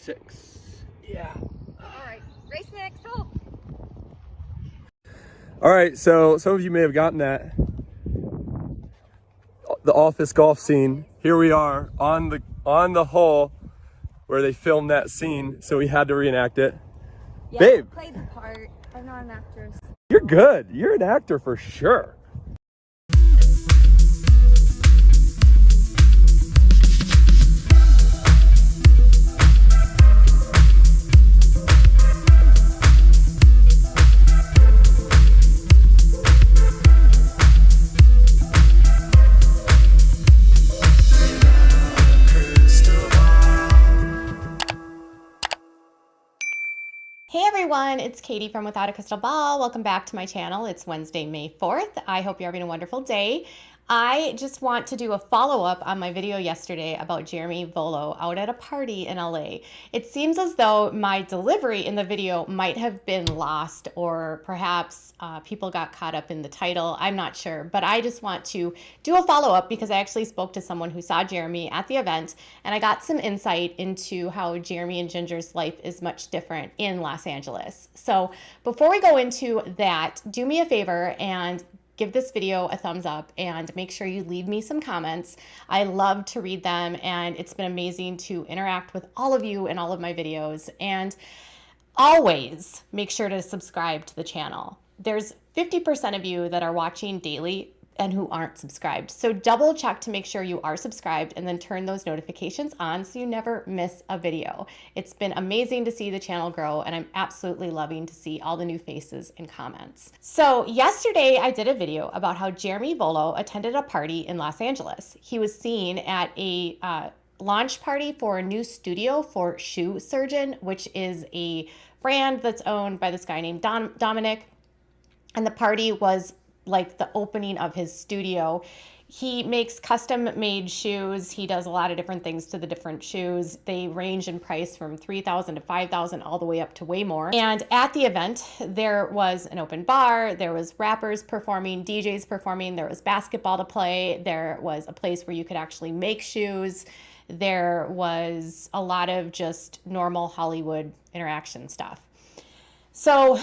6. Yeah. All right, race next. Oh. All right, so some of you may have gotten that. The office golf scene. Here we are on the hole where they filmed that scene, so we had to reenact it. Yeah, Babe, I played the part. I'm not an actress. you're good. You're an actor for sure. Hey everyone, it's Katie from Without a Crystal Ball. Welcome back to my channel. It's Wednesday, May 4th. I hope you're having a wonderful day. I just want to do a follow-up on my video yesterday about Jeremy Volo out at a party in LA. It seems as though my delivery in the video might have been lost, or perhaps people got caught up in the title. I'm not sure, but I just want to do a follow-up because I actually spoke to someone who saw Jeremy at the event, and I got some insight into how Jeremy and Ginger's life is much different in Los Angeles. So before we go into that, do me a favor and give this video a thumbs up and make sure you leave me some comments. I love to read them, and it's been amazing to interact with all of you in all of my videos. And always make sure to subscribe to the channel. There's 50% of you that are watching daily and who aren't subscribed. So double check to make sure you are subscribed and then turn those notifications on so you never miss a video. It's been amazing to see the channel grow, and I'm absolutely loving to see all the new faces and comments. So yesterday I did a video about how Jeremy Volo attended a party in Los Angeles. He was seen at a launch party for a new studio for Shoe Surgeon, which is a brand that's owned by this guy named Dominic. And the party was like the opening of his studio. He makes custom made shoes. He does a lot of different things to the different shoes. They range in price from $3,000 to $5,000 all the way up to way more. And at the event, there was an open bar, there was rappers performing, DJs performing, there was basketball to play, there was a place where you could actually make shoes. There was a lot of just normal Hollywood interaction stuff. So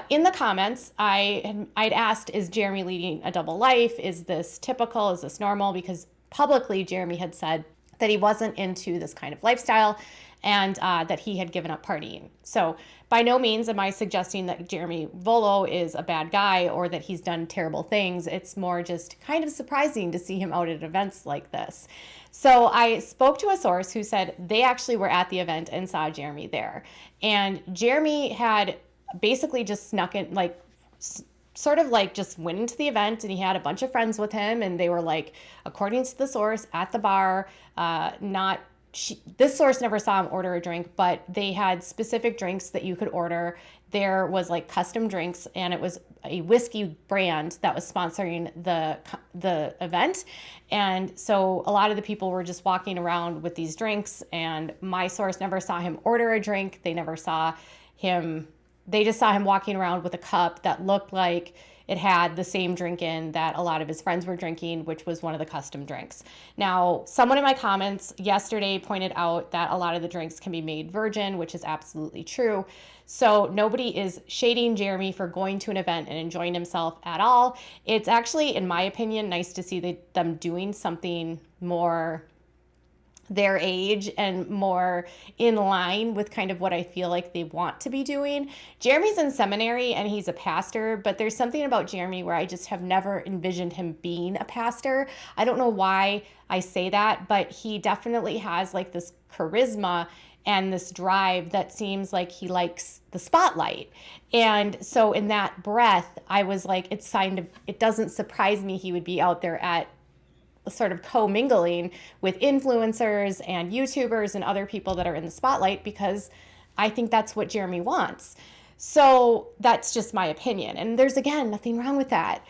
in the comments, I'd asked, is Jeremy leading a double life? Is this typical? Is this normal? Because publicly, Jeremy had said that he wasn't into this kind of lifestyle and that he had given up partying. So by no means am I suggesting that Jeremy Volo is a bad guy or that he's done terrible things. It's more just kind of surprising to see him out at events like this. So I spoke to a source who said they actually were at the event and saw Jeremy there. And Jeremy had basically just snuck in, like sort of like just went into the event, and he had a bunch of friends with him, and they were like, according to the source, at the bar, this source never saw him order a drink, but they had specific drinks that you could order. There was like custom drinks, and it was a whiskey brand that was sponsoring the event. And so a lot of the people were just walking around with these drinks, and my source never saw him order a drink. They never saw him, they just saw him walking around with a cup that looked like it had the same drink in that a lot of his friends were drinking, which was one of the custom drinks. Now, someone in my comments yesterday pointed out that a lot of the drinks can be made virgin, which is absolutely true. So nobody is shading Jeremy for going to an event and enjoying himself at all. It's actually, in my opinion, nice to see them doing something more their age and more in line with kind of what I feel like they want to be doing. Jeremy's in seminary and he's a pastor, but there's something about Jeremy where I just have never envisioned him being a pastor. I don't know why I say that, but he definitely has like this charisma and this drive that seems like he likes the spotlight. And so in that breath, I was like, it doesn't surprise me he would be out there at sort of commingling with influencers and YouTubers and other people that are in the spotlight, because I think that's what Jeremy wants. So that's just my opinion. And there's, again, nothing wrong with that.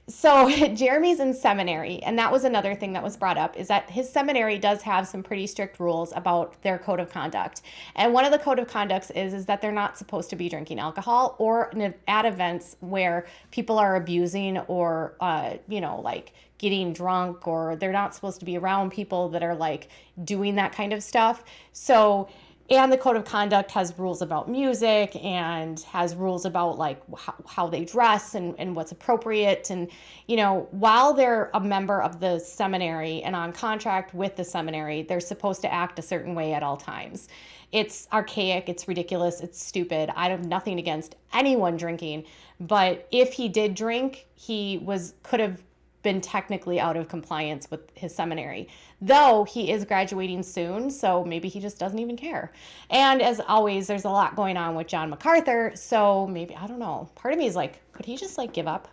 So Jeremy's in seminary, and that was another thing that was brought up, is that his seminary does have some pretty strict rules about their code of conduct. And one of the code of conducts is that they're not supposed to be drinking alcohol or at events where people are abusing or, like getting drunk, or they're not supposed to be around people that are like doing that kind of stuff. So And the code of conduct has rules about music and has rules about like how they dress and what's appropriate. And, you know, while they're a member of the seminary and on contract with the seminary, they're supposed to act a certain way at all times. It's archaic, it's ridiculous, it's stupid. I have nothing against anyone drinking, but if he did drink, could have been technically out of compliance with his seminary, though he is graduating soon, so maybe he just doesn't even care. And as always, there's a lot going on with John MacArthur, so maybe, I don't know, part of me is like, could he just like give up?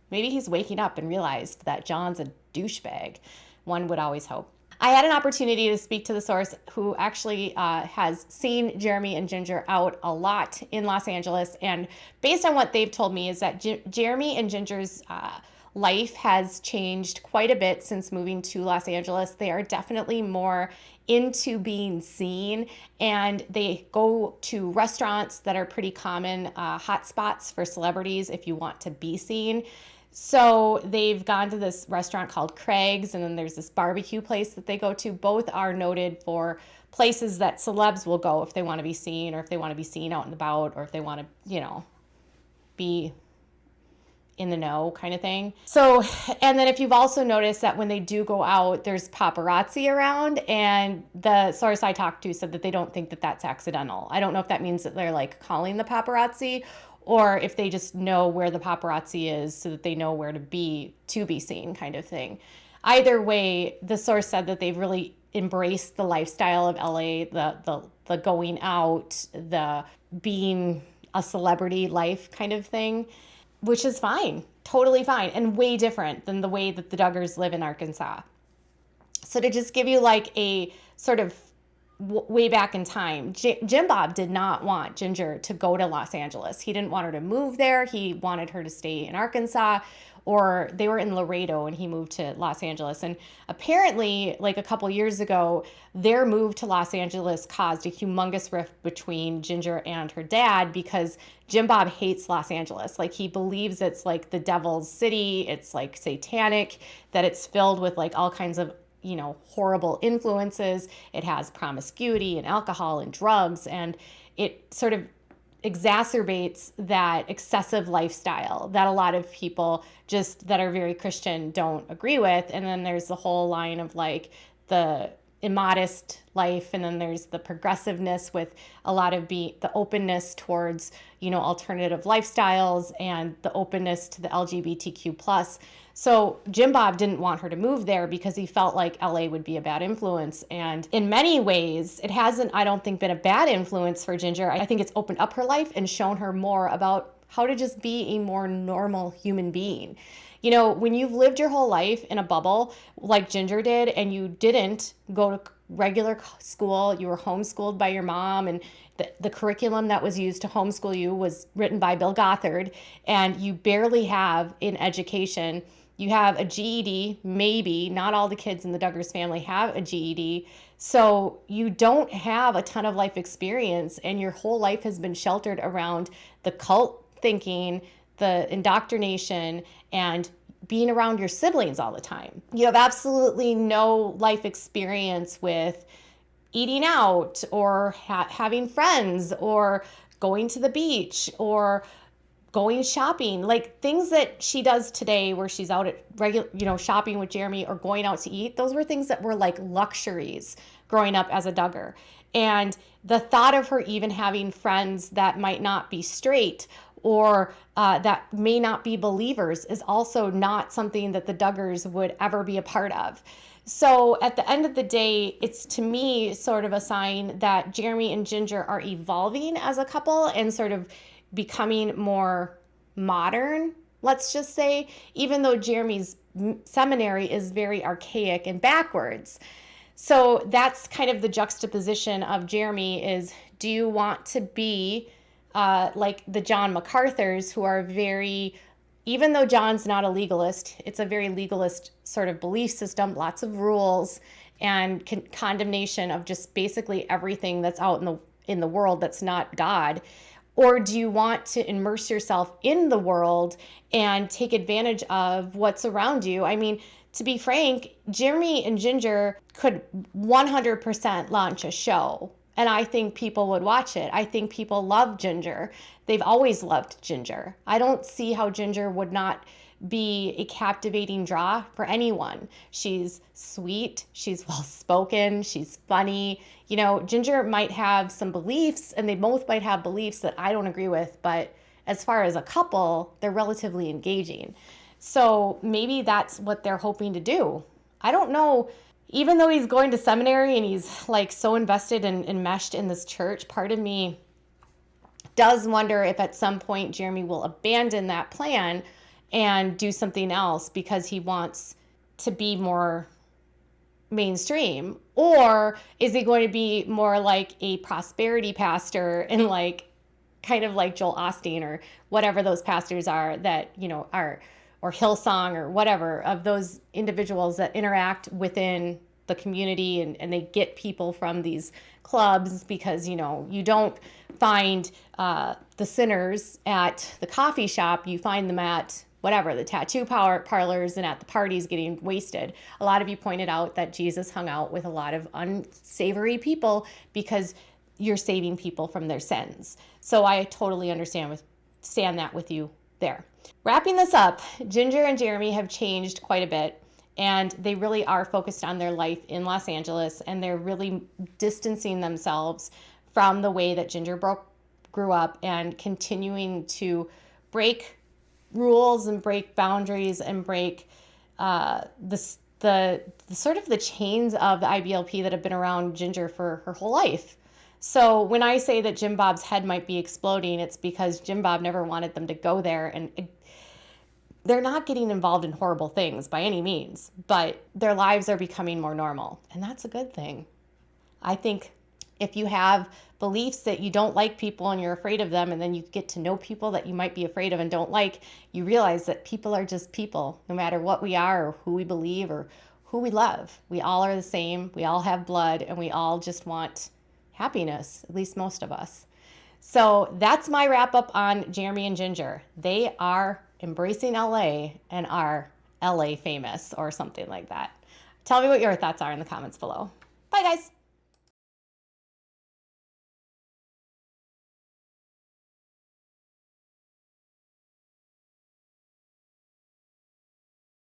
Maybe he's waking up and realized that John's a douchebag. One would always hope. I had an opportunity to speak to the source who actually has seen Jeremy and Jinger out a lot in Los Angeles, and based on what they've told me is that Jeremy and Ginger's life has changed quite a bit since moving to Los Angeles. They are definitely more into being seen, and they go to restaurants that are pretty common hotspots for celebrities if you want to be seen. So they've gone to this restaurant called Craig's, and then there's this barbecue place that they go to. Both are noted for places that celebs will go if they want to be seen, or if they want to be seen out and about, or if they want to, you know, be in the know kind of thing. So, and then if you've also noticed that when they do go out, there's paparazzi around, and the source I talked to said that they don't think that that's accidental. I don't know if that means that they're like calling the paparazzi, or if they just know where the paparazzi is so that they know where to be seen kind of thing. Either way, the source said that they've really embraced the lifestyle of LA, the going out, the being a celebrity life kind of thing, which is fine, totally fine, and way different than the way that the Duggars live in Arkansas. So to just give you like a sort of way back in time, Jim Bob did not want Jinger to go to Los Angeles. He didn't want her to move there. He wanted her to stay in Arkansas, or they were in Laredo and he moved to Los Angeles. And apparently, like a couple years ago, their move to Los Angeles caused a humongous rift between Jinger and her dad, because Jim Bob hates Los Angeles. Like, he believes it's like the devil's city. It's like satanic, that it's filled with like all kinds of, you know, horrible influences. It has promiscuity and alcohol and drugs, and it sort of exacerbates that excessive lifestyle that a lot of people just that are very Christian don't agree with. And then there's the whole line of like the immodest life, and then there's the progressiveness with a lot of the openness towards, you know, alternative lifestyles and the openness to the LGBTQ plus. So Jim Bob didn't want her to move there because he felt like LA would be a bad influence. And in many ways, it hasn't, I don't think, been a bad influence for Jinger. I think it's opened up her life and shown her more about how to just be a more normal human being. You know, when you've lived your whole life in a bubble like Jinger did, and you didn't go to regular school, you were homeschooled by your mom, and the curriculum that was used to homeschool you was written by Bill Gothard, and you barely have an education. You have a GED, maybe. Not all the kids in the Duggars family have a GED. So you don't have a ton of life experience, and your whole life has been sheltered around the cult thinking, the indoctrination, and being around your siblings all the time. You have absolutely no life experience with eating out, or having friends, or going to the beach, or going shopping, like things that she does today where she's out at regular, you know, shopping with Jeremy or going out to eat. Those were things that were like luxuries growing up as a Duggar. And the thought of her even having friends that might not be straight, or that may not be believers, is also not something that the Duggars would ever be a part of. So at the end of the day, it's to me sort of a sign that Jeremy and Jinger are evolving as a couple and sort of becoming more modern, let's just say, even though Jeremy's seminary is very archaic and backwards. So that's kind of the juxtaposition of Jeremy is, do you want to be like the John MacArthurs, who are very, even though John's not a legalist, it's a very legalist sort of belief system, lots of rules and condemnation of just basically everything that's out in the world that's not God. Or do you want to immerse yourself in the world and take advantage of what's around you? I mean, to be frank, Jeremy and Jinger could 100% launch a show And I think people would watch it. I think people love Jinger. They've always loved Jinger. I don't see how Jinger would not be a captivating draw for anyone. She's sweet, she's well spoken, she's funny. You know, Jinger might have some beliefs, and they both might have beliefs that I don't agree with, but as far as a couple, they're relatively engaging. So maybe that's what they're hoping to do. I don't know. Even though he's going to seminary and he's like so invested and enmeshed in this church, part of me does wonder if at some point Jeremy will abandon that plan and do something else because he wants to be more mainstream. Or is he going to be more like a prosperity pastor and like kind of like Joel Osteen or whatever those pastors are that, you know, are, or Hillsong or whatever, of those individuals that interact within the community and they get people from these clubs, because, you know, you don't find the sinners at the coffee shop, you find them at whatever, the tattoo parlors and at the parties getting wasted. A lot of you pointed out that Jesus hung out with a lot of unsavory people because you're saving people from their sins. So I totally understand that with you there. Wrapping this up, Jinger and Jeremy have changed quite a bit, and they really are focused on their life in Los Angeles, and they're really distancing themselves from the way that Jinger grew up and continuing to break rules and break boundaries and break the sort of the chains of the IBLP that have been around Jinger for her whole life. So when I say that Jim Bob's head might be exploding, it's because Jim Bob never wanted them to go there, and they're not getting involved in horrible things by any means, but their lives are becoming more normal, and that's a good thing. I think if you have beliefs that you don't like people and you're afraid of them, and then you get to know people that you might be afraid of and don't like, you realize that people are just people, no matter what we are or who we believe or who we love. We all are the same, we all have blood, and we all just want happiness, at least most of us. So that's my wrap up on Jeremy and Jinger. They are embracing LA and are LA famous or something like that. Tell me what your thoughts are in the comments below. Bye guys.